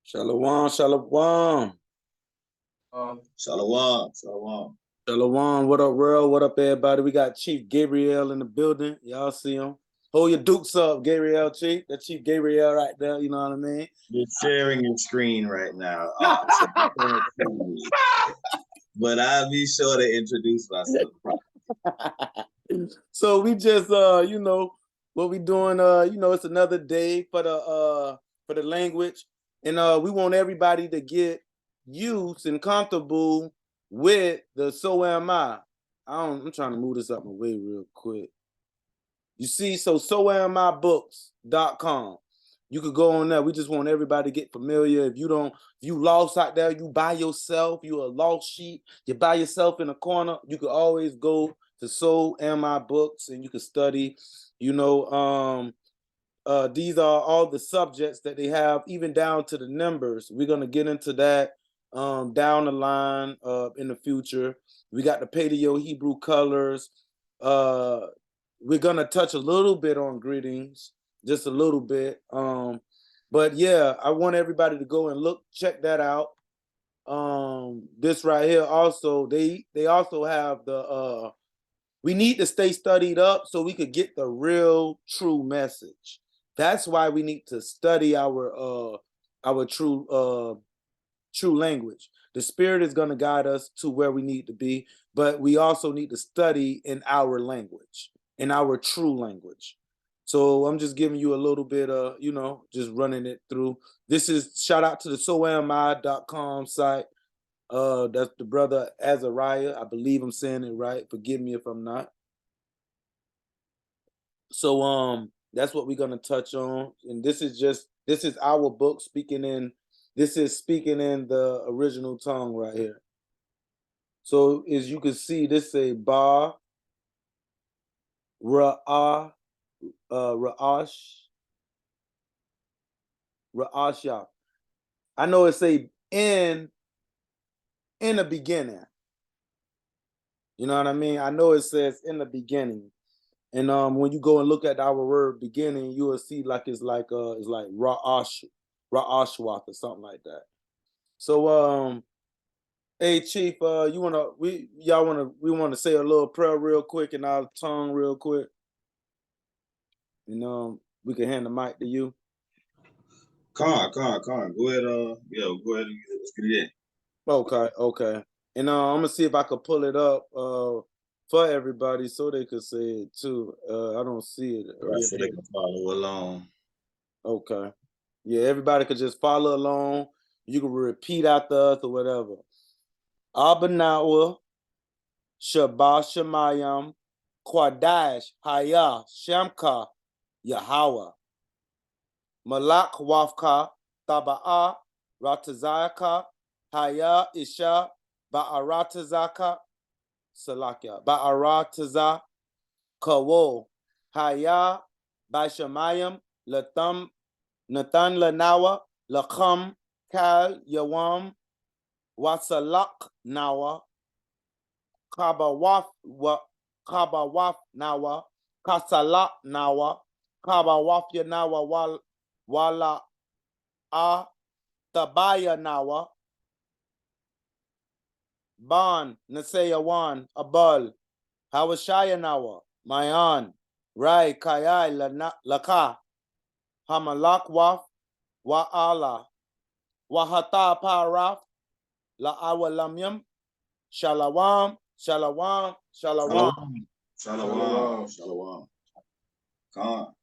Shalom, shalom. Shalom, shalom. Shalom, what up, world? What up, everybody? We got Chief Gabriel in the building. Y'all see him. Hold your dukes up, Gabriel, Chief. That Chief Gabriel right there, you know what I mean? You're sharing your screen right now. But I'll be sure to introduce myself. So we just what we doing, it's another day for the language. And we want everybody to get used and comfortable with the so am I. I'm trying to move this up my way real quick. You see, so am I books.com. You could go on there. We just want everybody to get familiar. If you lost out there, you by yourself, you a lost sheep, you're by yourself in a corner, you could always go to So Am I Books and you can study. These are all the subjects that they have, even down to the numbers. We're gonna get into that down the line in the future. We got the Paleo Hebrew colors. We're gonna touch a little bit on greetings, just a little bit. But yeah, I want everybody to go and check that out. This right here also, they also have the we need to stay studied up so we could get the real true message. That's why we need to study our true language. The Spirit is going to guide us to where we need to be, but we also need to study in our language, in our true language. So I'm just giving you a little bit of, just running it through. This is shout out to the soami.com site. That's the brother Azariah. I believe I'm saying it right. Forgive me if I'm not. So that's what we're gonna touch on. And this is our book speaking in the original tongue right here. So as you can see, this say Ba Ra'ah Ra'asha. I know it say in the beginning. You know what I mean? I know it says in the beginning. And when you go and look at our word beginning, you will see it's like Ra'ashwath or something like that. So hey Chief, we want to say a little prayer real quick in our tongue real quick. And we can hand the mic to you. Con. Go ahead, go ahead and let's get it in. Okay. And I'm gonna see if I could pull it up for everybody so they could say it too. I don't see it. Right, so they can follow along. Okay. Yeah, everybody could just follow along. You can repeat after us or whatever. Abanawa, Shabbat Shemayam, Kwadash, Haya, Shamka, Yahweh. Malak Wafka, Taba'a, Ratazaka, Haya, Isha, Ba'aratazaka, Salakia, Ba'arataza, Kawo, Haya, Bashamayam, Latam, Nathan Lanawa, Lakam, Kal, Yawam, Wasalak Nawa, Kabawaf Nawa, Kasalak Nawa, Kabawaf Yanawa Wala A Tabaya Nawa, Ban Nasayawan Abal, Hawashaya Nawa, Mayan, Rai Kayai Laka, Hamalak Waf, Wa'ala, Wahata Paraf, La Awalamyam, Shalawam, Shalawam, Shalawam. Shalom. Con.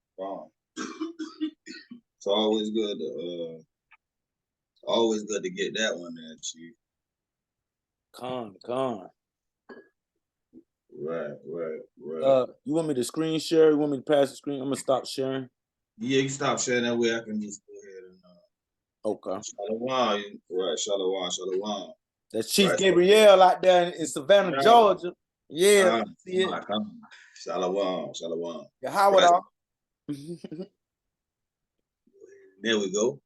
It's always good to get that one there, Chief. Con. Right. You want me to screen share? You want me to pass the screen? I'm gonna stop sharing. Yeah, you can stop sharing that way. I can just go ahead and okay. Shalom. Right, Shalom. That's Chief Gabriel out there in Savannah, Georgia. Yeah, see it. Shalom. Yeah, how it all? There we go.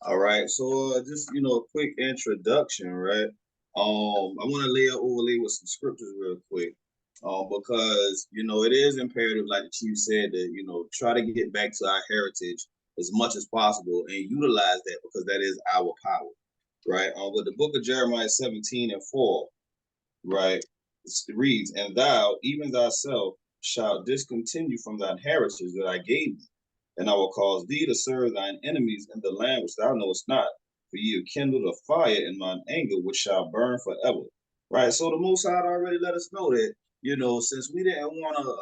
All right, so just a quick introduction, right? I want to overlay with some scriptures real quick, because it is imperative, like the chief said, that try to get back to our heritage as much as possible and utilize that, because that is our power, right? With the book of Jeremiah 17:4, right, it reads, "And thou, even thyself, shalt discontinue from thine heritage that I gave thee, and I will cause thee to serve thine enemies in the land which thou knowest not. For ye have kindled a fire in mine anger, which shall burn forever." Right. So the Most High already let us know that, since we didn't want to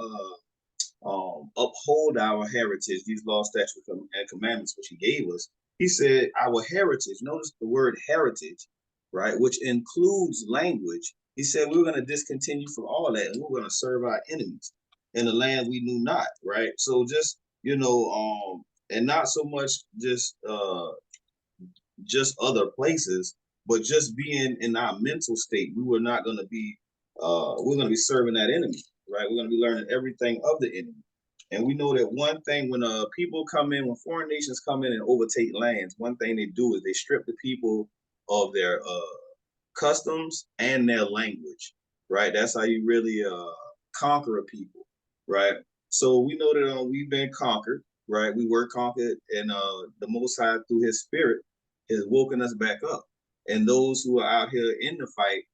uphold our heritage, these laws, statutes, and commandments which he gave us. He said our heritage, notice the word heritage, right, which includes language. He said we were going to discontinue from all that, and we we're going to serve our enemies in the land we knew not, right? So just, and not so much just other places, but just being in our mental state. We were not going to be, we're going to be serving that enemy, right? We're going to be learning everything of the enemy. And we know that one thing, when people come in, when foreign nations come in and overtake lands, one thing they do is they strip the people of their customs and their language, right? That's how you really conquer a people, right? So we know that we've been conquered, right? We were conquered, and the Most High, through His Spirit, has woken us back up. And those who are out here in the fight,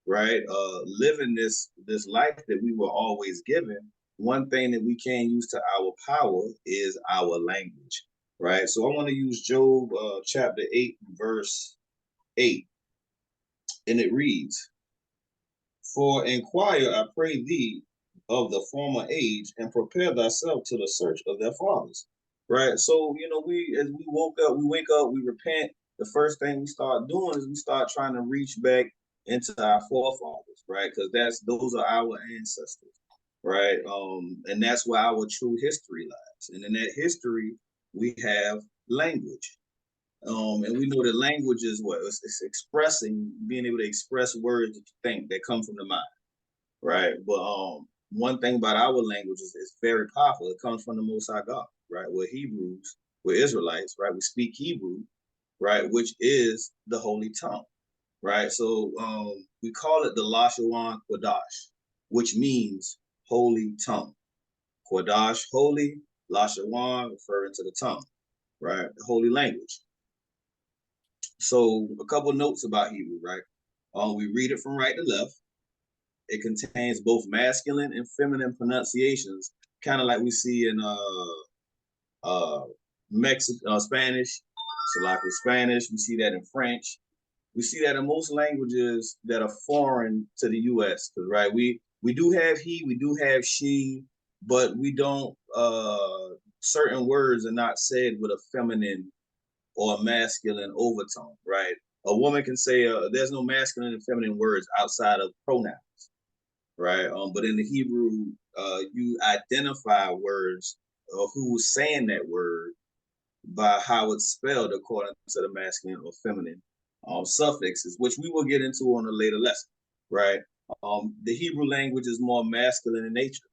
right, living this life that we were always given, one thing that we can use to our power is our language, right? So I want to use Job chapter 8, verse 8, and it reads, "For inquire, I pray thee, of the former age, and prepare thyself to the search of their fathers." Right. So, we, as we wake up, we repent. The first thing we start doing is we start trying to reach back into our forefathers, right? Because those are our ancestors, right? And that's where our true history lies. And in that history, we have language. And we know that language is what? It's expressing, being able to express words that you think that come from the mind, right? But one thing about our language is it's very powerful. It comes from the Most High God, right? We're Hebrews, we're Israelites, right? We speak Hebrew, right? Which is the holy tongue, right? So we call it the Lashawan Kodash, which means holy tongue. Kodash, holy, Lashawan, referring to the tongue, right? The holy language. So a couple notes about Hebrew, right? We read it from right to left. It contains both masculine and feminine pronunciations, kind of like we see in Spanish, so like with Spanish. We see that in French. We see that in most languages that are foreign to the U.S. Right, we do have he, we do have she, but we don't. Certain words are not said with a feminine or a masculine overtone. Right, a woman can say there's no masculine and feminine words outside of pronouns. Right, but in the Hebrew, you identify words or who's saying that word by how it's spelled according to the masculine or feminine suffixes, which we will get into on a later lesson, right? The Hebrew language is more masculine in nature,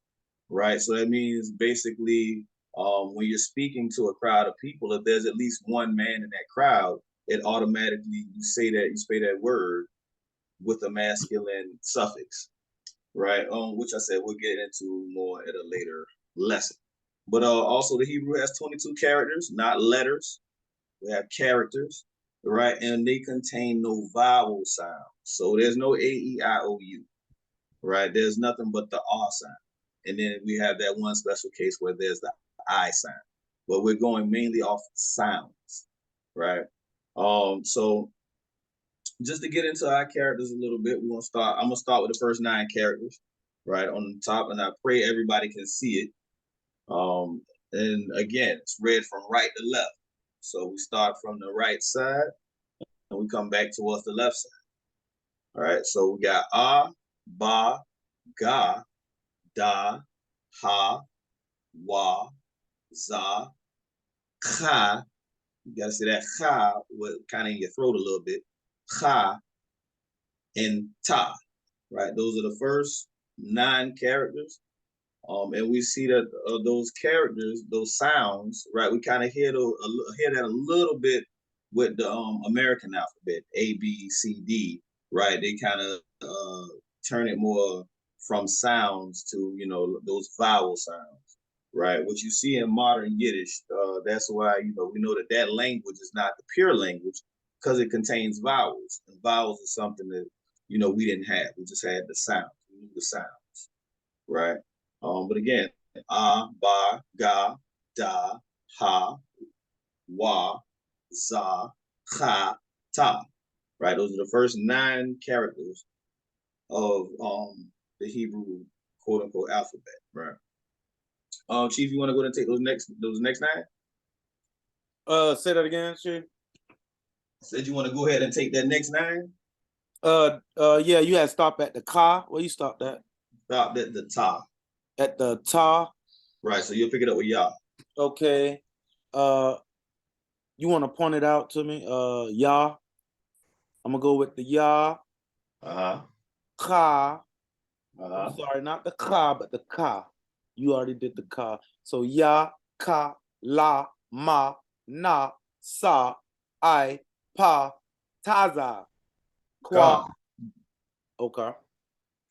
right? So that means basically when you're speaking to a crowd of people, if there's at least one man in that crowd, it automatically, you say that word with a masculine suffix, right? Which I said we'll get into more at a later lesson. But also the Hebrew has 22 characters, not letters. We have characters, right? And they contain no vowel sound. So there's no A-E-I-O-U, right? There's nothing but the R sound. And then we have that one special case where there's the I sound. But we're going mainly off sounds, right? So just to get into our characters a little bit, I'm gonna start with the first 9 characters, right, on the top, and I pray everybody can see it. And again, it's read from right to left. So we start from the right side and we come back towards the left side. All right, so we got ba, ga, da, ha, wa, za, cha. You gotta say that cha with kind of in your throat a little bit. Cha and ta. Right, those are the first 9 characters. And we see that those characters, those sounds, right? We kind of hear that a little bit with the American alphabet, A, B, C, D, right? They kind of turn it more from sounds to those vowel sounds. right? What you see in modern Yiddish, that's why we know that that language is not the pure language because it contains vowels, and vowels is something that we didn't have. We just had the sounds. We knew the sounds, right? But again, ba, ga, da, ha, wa, za, cha, ta, right? Those are the first 9 characters of the Hebrew quote unquote alphabet, right? Chief, you want to go and take those next 9? Say that again, Chief. Said you want to go ahead and take that next 9? Yeah, you had stopped at the car. Where you stopped at? Stopped at the ta. At the ta. Right, so you'll pick it up with Yah. Okay. You want to point it out to me? Yah. I'm gonna go with the Yah. Ka. I'm sorry, not the ka, but the ka. You already did the ka. So Yah, ka, la, ma, na, sa, I, pa, taza, kwa. Okay.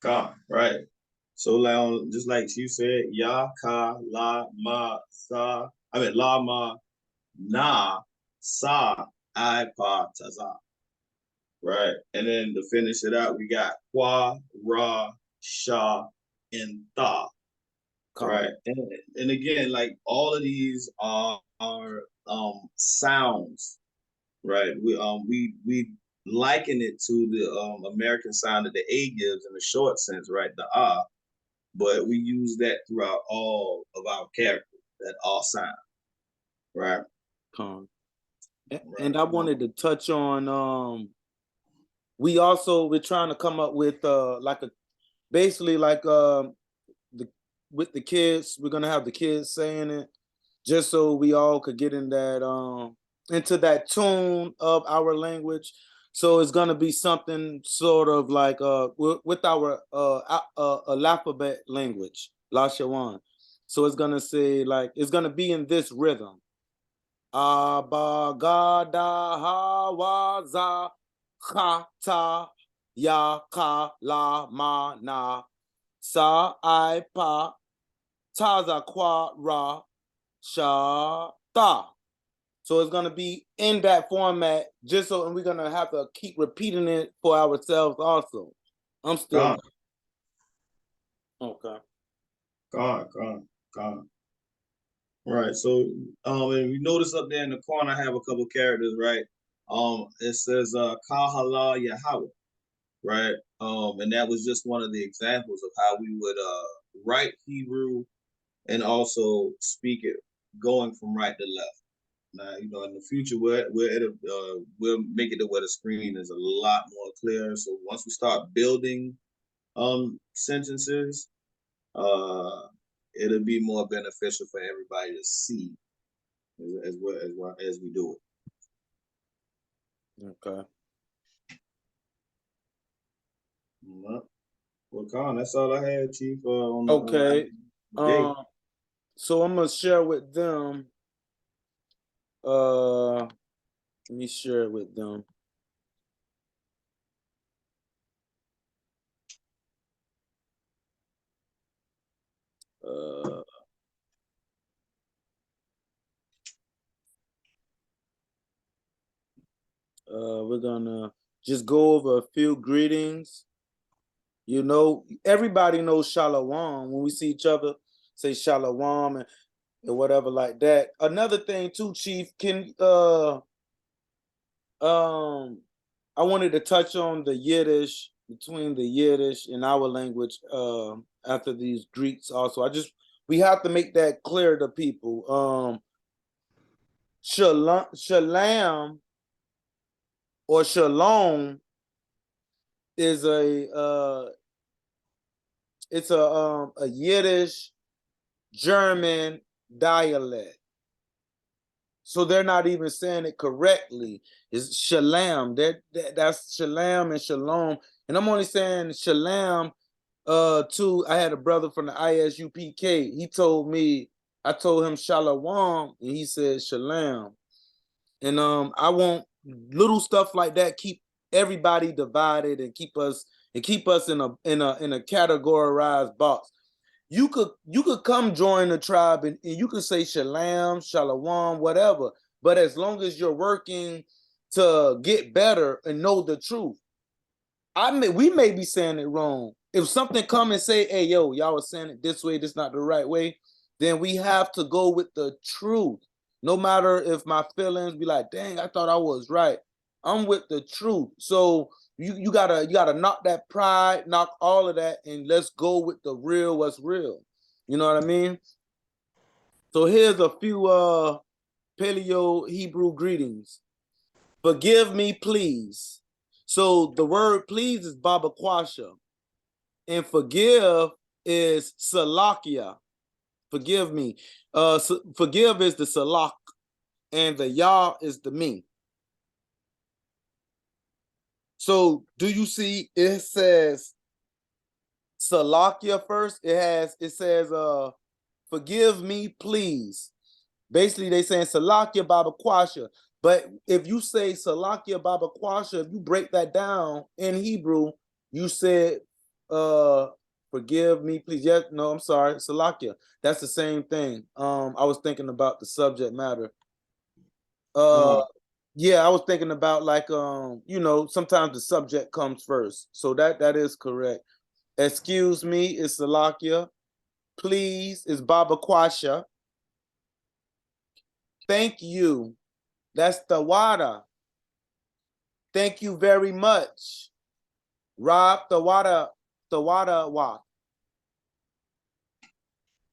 Ka, right. So now, just like you said, Ya, Ka, La, Ma, Sa. La, Ma, Na, Sa, I, Pa, Taza. Right. And then to finish it out, we got Kwa, Ra, Sha, and Tha. Right. And again, like all of these are sounds, right? We liken it to the American sound that the A gives in the short sense, right? The ah, but we use that throughout all of our characters, that all sound, right? And I wanted to touch on we're trying to come up with like a basically like with the kids, we're gonna have the kids saying it just so we all could get in that into that tune of our language. So it's gonna be something sort of like with our alphabet language, Lashawan. So it's gonna say like it's gonna be in this rhythm. Abagada hawaza khata ya ka la ma na sa I pa taza kwa ra sha ta. So it's gonna be in that format, just so, and we're gonna have to keep repeating it for ourselves also. I'm still okay. Gone. Right. So and you notice up there in the corner I have a couple characters, right? It says Kahala Yahweh, right? And that was just one of the examples of how we would write Hebrew and also speak it going from right to left. Now, in the future, we'll make it to where the screen is a lot more clear. So once we start building sentences, it'll be more beneficial for everybody to see as well as we do it. Okay. Well, Con, that's all I had, Chief. Okay. So I'm gonna share with them. Let me share it with them. We're gonna just go over a few greetings. Everybody knows shalom. When we see each other, say shalom and whatever like that. Another thing too, Chief, I wanted to touch on the Yiddish, between the Yiddish and our language after these Greeks also. We have to make that clear to people. Shalom or shalom is it's a Yiddish German dialect. So they're not even saying it correctly. It's shalom. That's shalom and shalom. And I'm only saying shalom too. I had a brother from the ISUPK. I told him shalom, and he said shalom. And I want little stuff like that keep everybody divided and keep us in a categorized box. you could come join the tribe and you could say shalom, shalom, whatever. But as long as you're working to get better and know the truth, we may be saying it wrong. If something come and say, hey, yo, y'all are saying it this way, this not the right way, then we have to go with the truth. No matter if my feelings be like, dang, I thought I was right. I'm with the truth. So you gotta knock that pride, knock all of that, and let's go with the real, what's real. You know what I mean? So here's a few Paleo Hebrew greetings. Forgive me, please. So the word please is Baba Kwasha. And forgive is Salakia. Forgive me. Forgive is the Salak. And the Yah is the me. So do you see it says Salakia first? It says forgive me, please. Basically, they saying Salakia Baba Kwasha. But if you say Salakia Baba Kwasha, if you break that down in Hebrew, you said forgive me, please. Yes, no, I'm sorry, Salakia. That's the same thing. I was thinking about the subject matter. Yeah, I was thinking about like sometimes the subject comes first. So that is correct. Excuse me is Salakia. Please is Baba Kwasha. Thank you. That's the water. Thank you very much. Rob the water walk.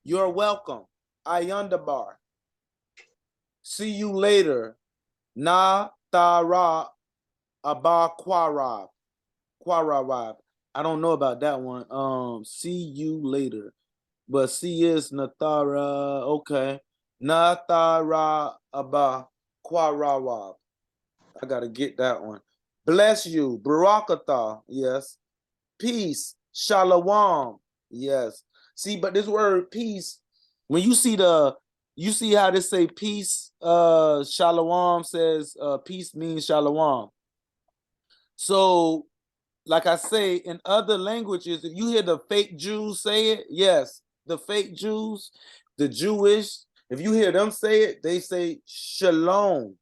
You're welcome. Ayundabar. See you later. Na Tara Aba Quarab. Quararab. I don't know about that one. See you later. But see is Nathara. Okay. Nathara Aba Quararab. I gotta get that one. Bless you. Barakatah. Yes. Peace. Shalom. Yes. See, but this word peace, when you see how they say peace, shalom says peace means shalom. So, like I say, in other languages, if you hear the fake Jews say it, yes, the fake Jews, the Jewish, if you hear them say it, they say shalom.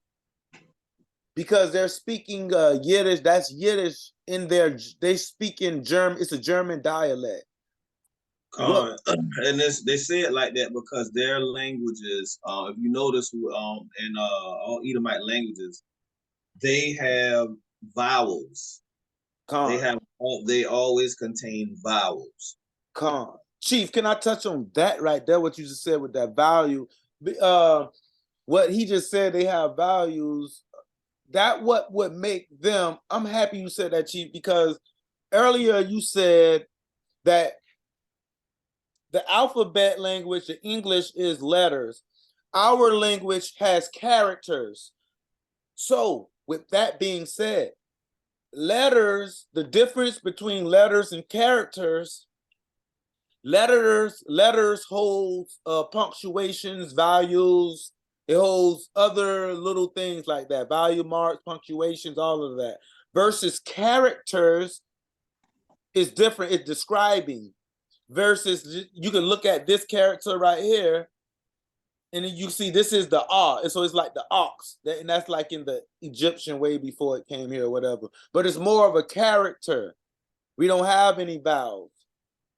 Because they're speaking Yiddish, that's Yiddish in they speak in German, it's a German dialect. And they say it like that because their languages, if you notice, in all Edomite languages, they have vowels. They always contain vowels. Chief, can I touch on that right there? What you just said with that value, what he just said, they have values. That what would make them. I'm happy you said that, Chief, because earlier you said that the alphabet language, the English is letters. Our language has characters. So, with that being said, letters, the difference between letters and characters, letters holds punctuations, values, it holds other little things like that, value marks, punctuations, all of that. Versus characters is different, it's describing. Versus you can look at this character right here, and then you see this is the R, and so it's like the ox, and that's like in the Egyptian way before it came here or whatever. But it's more of a character. We don't have any vowels,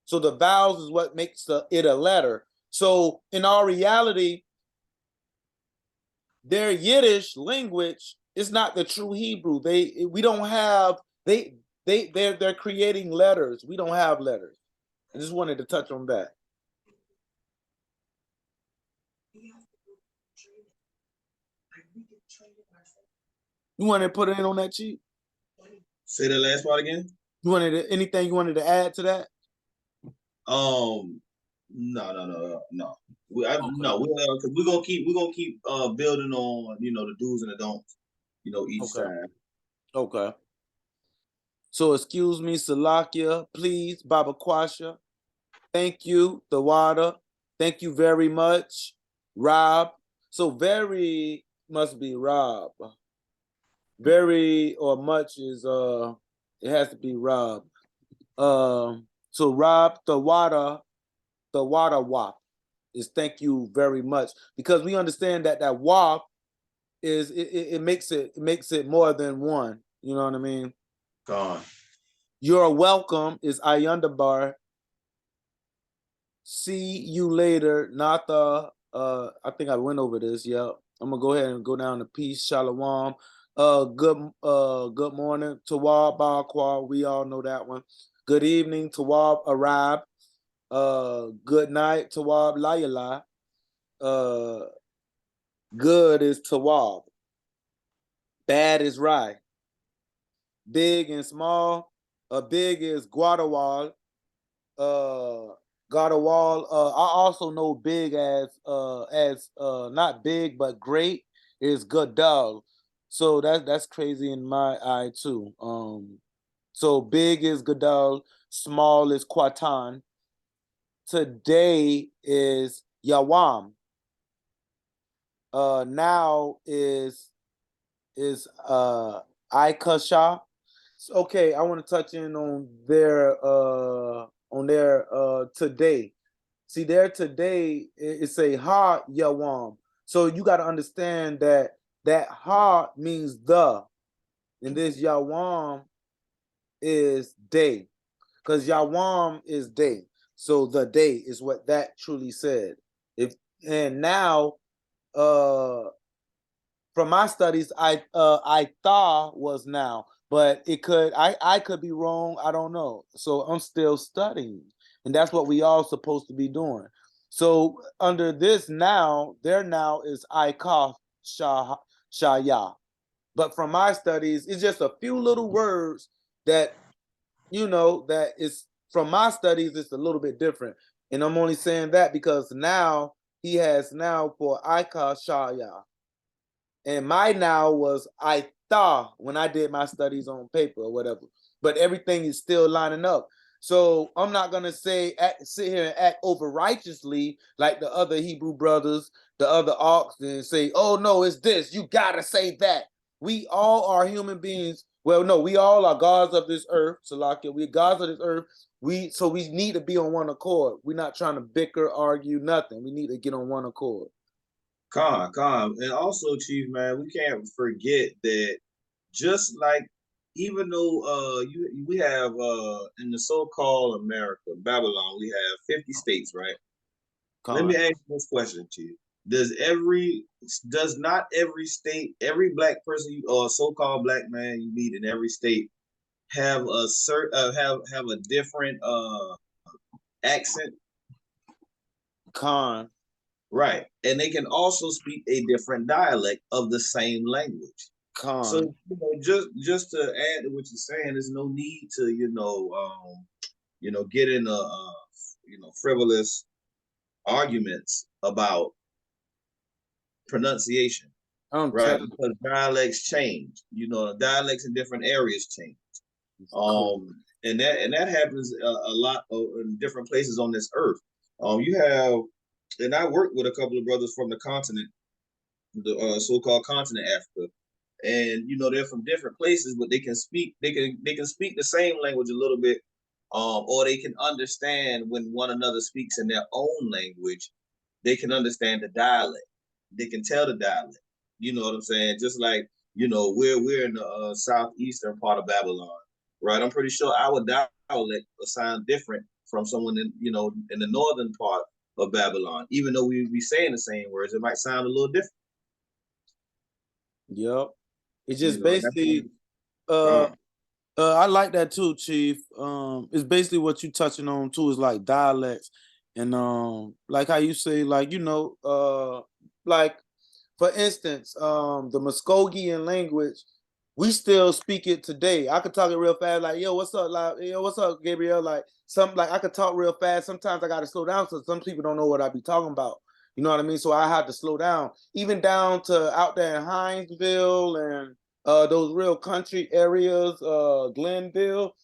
so the vowels is what makes it a letter. So in our reality, their Yiddish language is not the true Hebrew. They're creating letters. We don't have letters. I just wanted to touch on that. You wanted to put it in on that, Chief? Say the last part again. You wanted anything you wanted to add to that? No. We're gonna keep building on the do's and the don'ts, each time. Okay. So excuse me, Salakia, please, Baba Kwasha. Thank you, the water. Thank you very much, Rob. So very must be Rob. Very or much is it has to be Rob. So Rob the water the water wop is thank you very much, because we understand that that wop is it makes it more than one. You know what I mean? Gone. You're welcome is Ayundabar. See you later. Not the I think I went over this. Yeah. I'm gonna go ahead and go down to peace. Shalom. Good morning. Tawab Bakwa. We all know that one. Good evening, Tawab Arab. Good night, Tawab Layala. Good is Tawab. Bad is Rai. Big and small. Big is Guadawal. Guadawal. I also know big as not big but great is Gadal. So that's crazy in my eye too. So big is Gadal, small is Quatan. Today is Yawam. Now is Ikasha. Okay, I want to touch in on their today. See, there today it's a ha Yawam. So you got to understand that that ha means the, and this Yawam is day, because Yawam is day. So the day is what that truly said. If and now from my studies, I thought was now, but it could I could be wrong. I don't know. So I'm still studying, and that's what we all supposed to be doing. So under this now, their now is Ikaf Shaya. But from my studies, it's just a few little words that that is from my studies. It's a little bit different, and I'm only saying that because now he has now for Ikaf Shaya. And my now was I thought when I did my studies on paper or whatever, but everything is still lining up. So I'm not gonna sit here and act over righteously like the other Hebrew brothers, the other ox, and say, "Oh no, it's this. You gotta say that." We all are human beings. Well, no, we all are gods of this earth. Salakia, we're gods of this earth. We need to be on one accord. We're not trying to bicker, argue, nothing. We need to get on one accord. Calm. And also, Chief, man, we can't forget that just like even though we have in the so-called America, Babylon, we have 50 states, right? Let me ask you this question, Chief. Does not every state, every black person or so-called black man you meet in every state have have a different accent? Right. And they can also speak a different dialect of the same language. So just to add to what you're saying, there's no need to get in frivolous arguments about pronunciation, right? Because dialects change. Dialects in different areas change. And that happens a lot in different places on this earth. You have, and I worked with a couple of brothers from the continent, the so-called continent Africa, and they're from different places, but they can speak the same language a little bit, or they can understand when one another speaks in their own language. They can understand the dialect. They can tell the dialect. You know what I'm saying? Just like we're in the southeastern part of Babylon, right? I'm pretty sure our dialect will sound different from someone in the northern part of Babylon. Even though we be saying the same words, it might sound a little different. Yep. It's just basically I like that too, Chief. It's basically what you touching on too, is like dialects. And like how you say, like, like for instance, the Muskogean language, we still speak it today. I could talk it real fast, like, yo, what's up? Like, yo, what's up, Gabriel? Like something like I could talk real fast. Sometimes I gotta slow down because some people don't know what I be talking about. You know what I mean? So I have to slow down. Even down to out there in Hinesville and those real country areas, Glenville,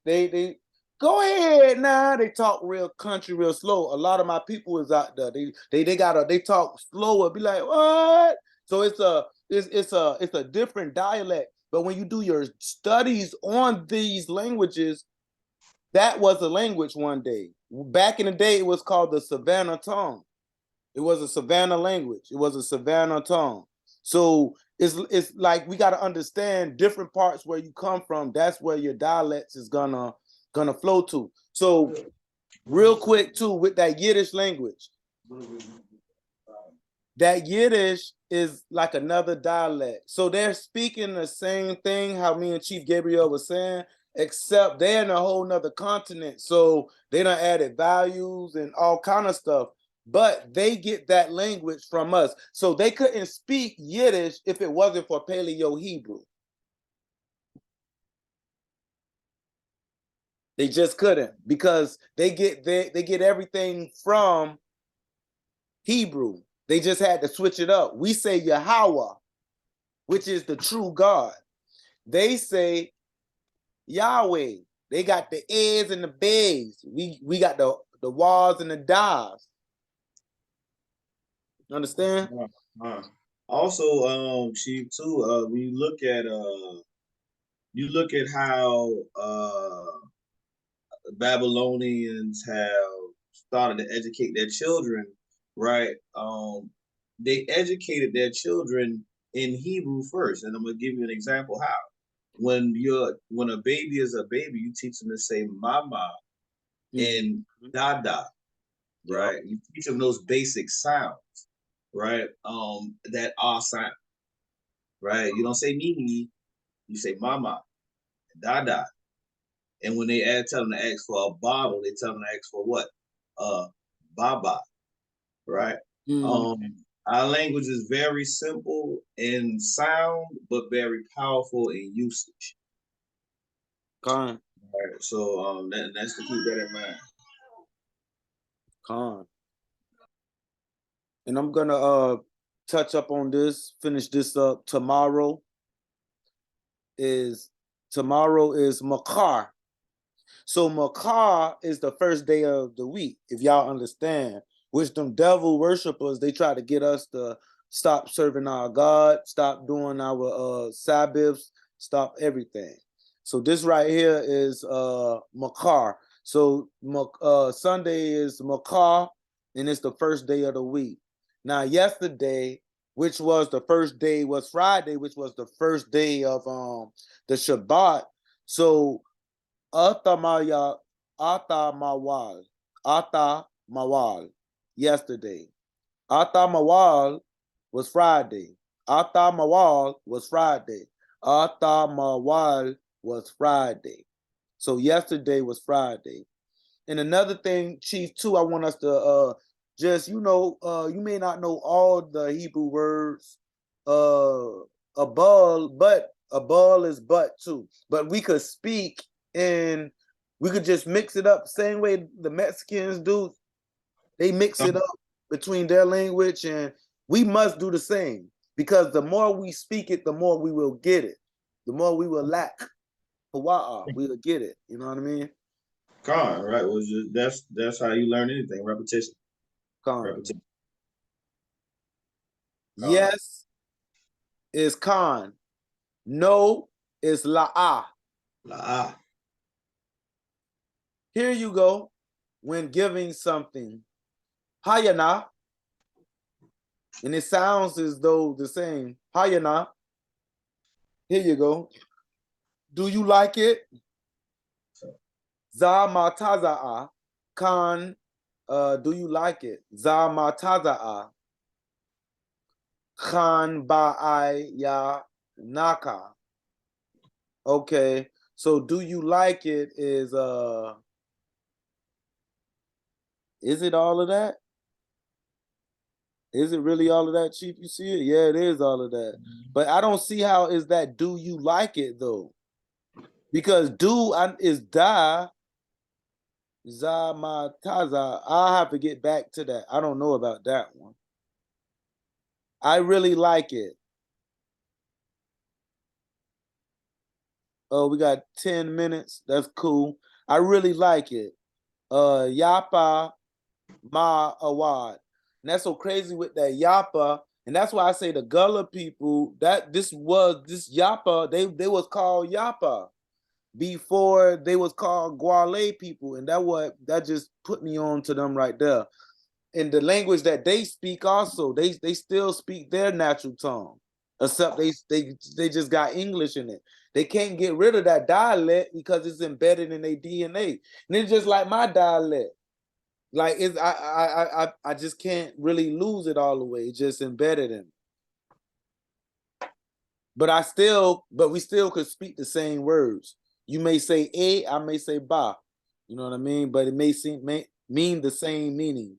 they go ahead now. They talk real country, real slow. A lot of my people is out there. They talk slower. Be like, what? So it's a different dialect. But when you do your studies on these languages, That was a language one day. Back in the day, it was called the Savannah tongue. It was a Savannah language. It was a Savannah tongue. So it's like we got to understand different parts where you come from. That's where your dialects is gonna flow to. So real quick too, with that Yiddish language, that Yiddish is like another dialect. So they're speaking the same thing, how me and Chief Gabriel was saying, except they're in a whole nother continent. So they done added values and all kind of stuff. But they get that language from us. So they couldn't speak Yiddish if it wasn't for Paleo Hebrew. They just couldn't, because they get everything from Hebrew. They just had to switch it up. We say Yahweh, which is the true God. They say Yahweh. They got the A's and the B's. We got the Wahs and the Dahs. Understand? Also, Chief, too, when you look at how Babylonians have started to educate their children, right? They educated their children in Hebrew first, and I'm gonna give you an example how. When a baby is a baby, you teach them to say mama and dada, right? You teach them those basic sounds, right? That are sound, right? You don't say mimi, you say mama, dada. And when they tell them to ask for a bottle, they tell them to ask for what? Baba, right? Our language is very simple in sound, but very powerful in usage. Con. Right. So that's to keep that in mind. Con. And I'm gonna touch up on this, finish this up. Tomorrow is Makar. So Makar is the first day of the week, if y'all understand. Which them devil worshipers, they try to get us to stop serving our God, stop doing our Sabbaths, stop everything. So this right here is Makar. So Sunday is Makar, and it's the first day of the week. Now yesterday, which was the first day, was Friday, which was the first day of the Shabbat. So Atamaya Atamawal yesterday. Atamawal was Friday. Atamawal was Friday. Atamawal was Friday. So yesterday was Friday. And another thing, Chief, too, I want us to just, you may not know all the Hebrew words. Abul, but abul is but too. But we could speak and we could just mix it up same way the Mexicans do. They mix it up between their language, and we must do the same, because the more we speak it, the more we will get it. The more we will lack Hawa'a, we will get it. You know what I mean? Con, right? That's how you learn anything. Repetition. Con. Repetition. Yes is con. No is la'ah. La'ah. Here you go. When giving something, hayana, and it sounds as though the same. Hayana. Here you go. Do you like it? Za mataza'a. Kan, do you like it? Za mataza'a. Khan ba'ai ya naka. Okay, so do you like it is it all of that? Is it really all of that, Chief? You see it? Yeah, it is all of that. But I don't see how is that do you like it though? Because do is da za mataza. I'll have to get back to that. I don't know about that one. I really like it. Oh, we got 10 minutes. That's cool. I really like it. Yapa ma awad. And that's so crazy with that Yapa. And that's why I say the Gullah people, that this Yapa, they was called Yapa. before they was called Guale people, and that just put me on to them right there. And the language that they speak also, they still speak their natural tongue, except they just got English in it. They can't get rid of that dialect because it's embedded in their DNA. And it's just like my dialect. Like it's I just can't really lose it all the way. It's just embedded in. But we still could speak the same words. You may say a, I may say ba. You know what I mean? But it may mean the same meaning.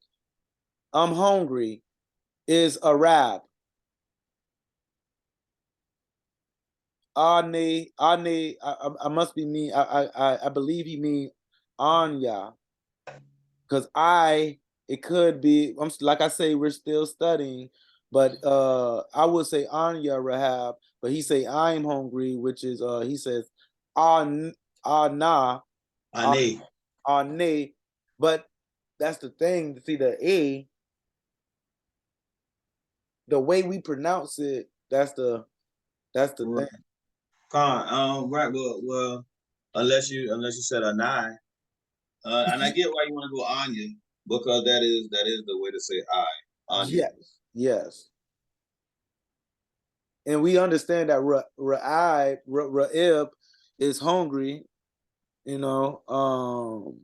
I'm hungry is Arab. Ane, I must be mean. I believe he mean Anya, because it could be. Like I say, we're still studying, but I would say Anya Rahab, but he say I'm hungry, which is he says An Ana Ane. Ane, but that's the thing. See the way we pronounce it. That's the Right. thing. Right. Well, unless you said Anai, and I get why you want to go Anya because that is the way to say I. Anya. Yes, yes. And we understand that Ra'ib is hungry, you know.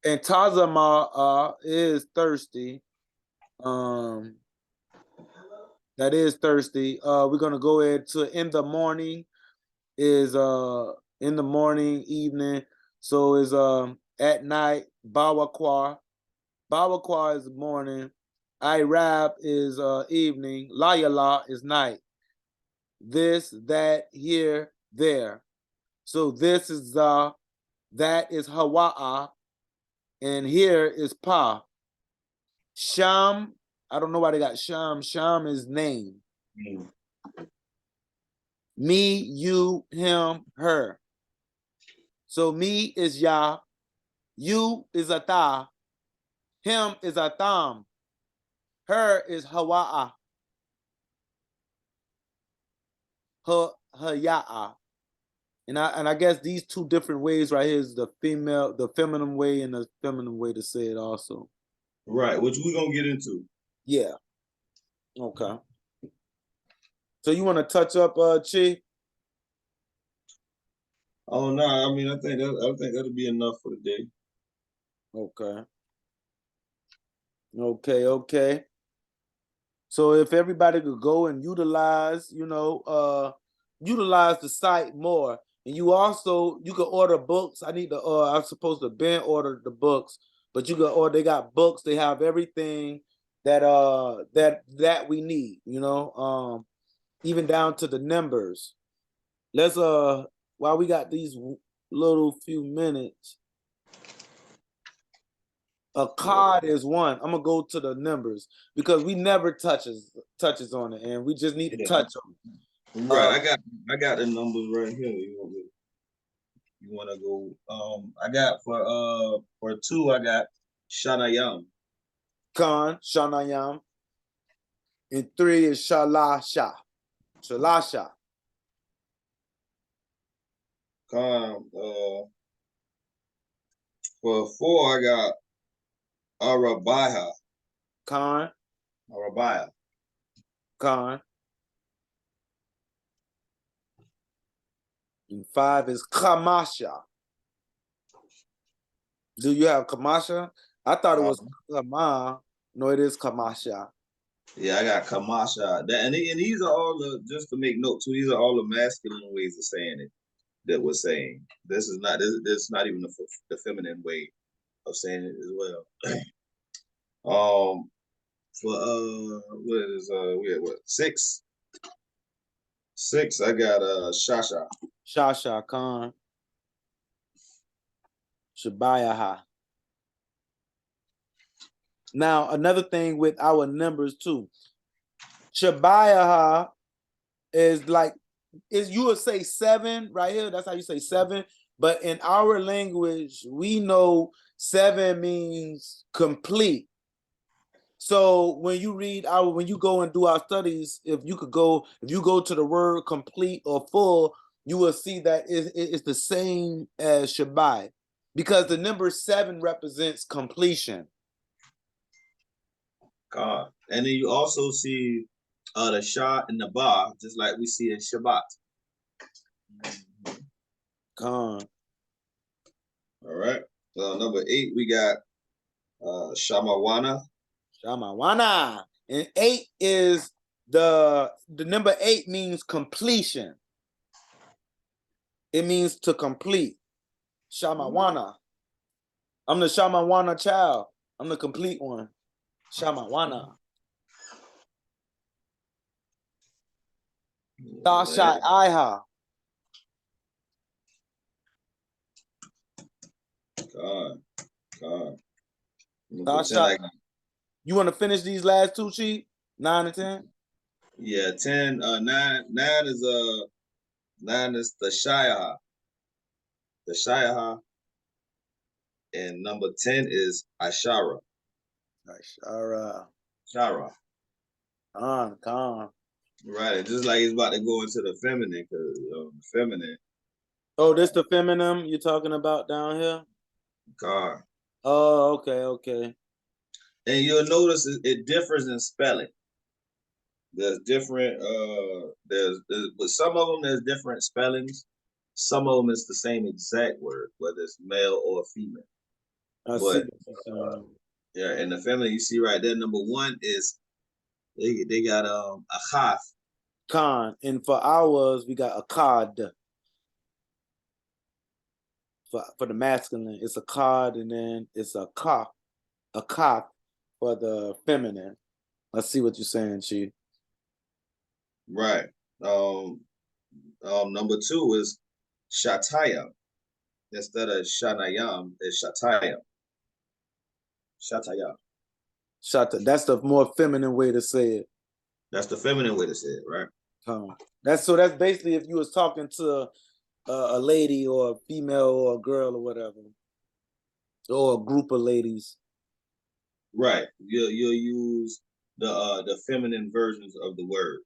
And Tazama is thirsty. Um, that is thirsty. We're gonna go ahead to in the morning is in the morning, evening. So is at night, Bawakwa. Bawakwa is morning. Irab is evening. Layala is night. This, that, here, there. So this is that is Hawa'a, and here is Pa. Sham, I don't know why they got Sham. Sham is name. Mm. Me, you, him, her. So me is Yah, you is Ata, him is Atam, her is Hawa'a, Haya'a. And I guess these two different ways right here is the feminine way and the feminine way to say it also. Right, which we're gonna get into. Yeah. Okay. So you want to touch up Chi? Oh no, I mean I think that'll be enough for the day. Okay. Okay. So if everybody could go and utilize the site more. And you could order books. I'm supposed to Ben order the books, but they got books, they have everything that we need, even down to the numbers. Let's while we got these little few minutes. A card is one. I'm gonna go to the numbers because we never touches on it, and we just need to Yeah. touch on it. Right, I got the numbers right here. You want to go? I got for two. I got Shanayam. Khan, Shanayam, and three is Shalasha. Shalasha. For four, I got Arabiha. Khan, Arabiha. Khan. And five is Kamasha. Do you have Kamasha? I thought it was Kama. No, it is Kamasha. Yeah, I got Kamasha. And these are all just to make note too. These are all the masculine ways of saying it that we're saying. This is not even the feminine way of saying it as well. For we had what 6? 6, I got Shasha. Shasha Khan. Shabayaha. Now, another thing with our numbers too. Shabayaha is you would say 7 right here. That's how you say 7. But in our language, we know 7 means complete. So when you go and do our studies, if you go to the word complete or full, you will see that it's the same as Shabbat, because the number 7 represents completion. God. And then you also see the Shah and the Ba, just like we see in Shabbat. Khan. All right. Number 8, we got Shamawana. Shamawana. And 8 is the number 8 means completion. It means to complete. Shamawana. I'm the Shamawana child. I'm the complete one. Shamawana. Tasha Iha. God. Tasha. You want to finish these last 2, Chief? 9 and 10? Yeah, 10, 9 is the Shaiha. The Shaiha. And number 10 is Ashara. Ashara. Shara. Khan. Right. Just like he's about to go into the feminine, because feminine. Oh, this the feminine you're talking about down here? God. Oh, okay. And you'll notice it differs in spelling. There's different, but some of them there's different spellings. Some of them it's the same exact word, whether it's male or female. I see. Yeah, in the feminine, you see right there, number 1 is they got a chaf. Khan. And for ours, we got a cod. For the masculine, it's a cod, and then it's a ka for the feminine. Let's see what you're saying, Chief. Right. Number 2 is Shataya. Instead of Shanayam, it's Shataya. Shataya. That's the more feminine way to say it. That's the feminine way to say it, right? That's basically if you was talking to a lady or a female or a girl or whatever, or a group of ladies. Right. You'll use the feminine versions of the word.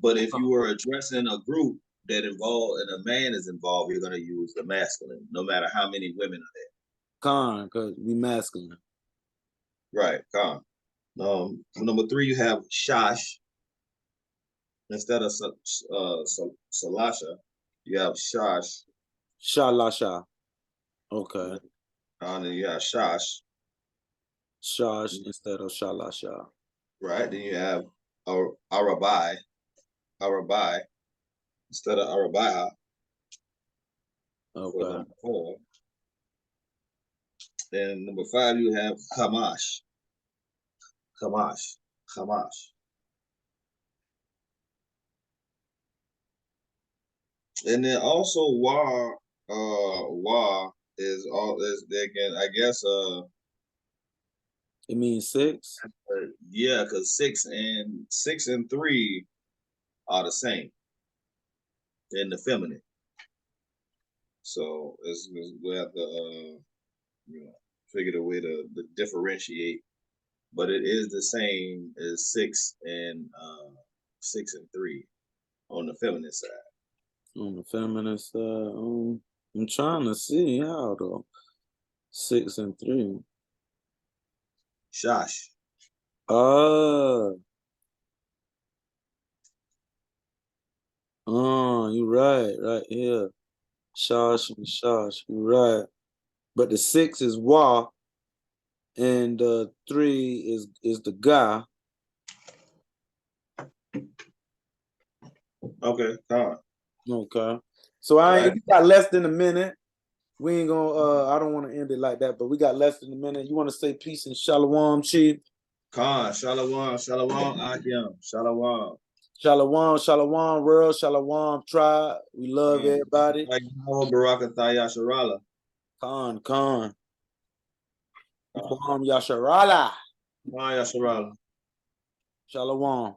But if you were addressing a group that involved and a man is involved, you're going to use the masculine, no matter how many women are there. Khan, because we masculine. Right, Khan. Number 3, you have Shash. Instead of Salasha, you have Shash. Shalasha. Okay. And then you have Shash. Shash instead of Shalasha. Right. Then you have Arabai. Arabai instead of Arabaiha. Okay. Number 4. Then number 5, you have Hamash. Hamash. And then also Wa is again, I guess it means 6. Yeah, because 6 and 3 are the same in the feminine. So we have to figure a way to differentiate, but it is the same as 6 and 3 on the feminine side. On the feminine side, I'm trying to see how though. 6 and 3. Shash. You're right here. Shash and Shash, you're right. But the 6 is Wa, and 3 is the guy. Okay, fine. Okay. So we got less than a minute. We ain't gonna I don't want to end it like that, but we got less than a minute. You want to say peace and shalom, Chief? Khan, shalom, Akim, shalom. Shalom, world, shalom, tribe. We love everybody. Barakatah Yasharala. Khan. Yasharala. Yasharala. Shalom.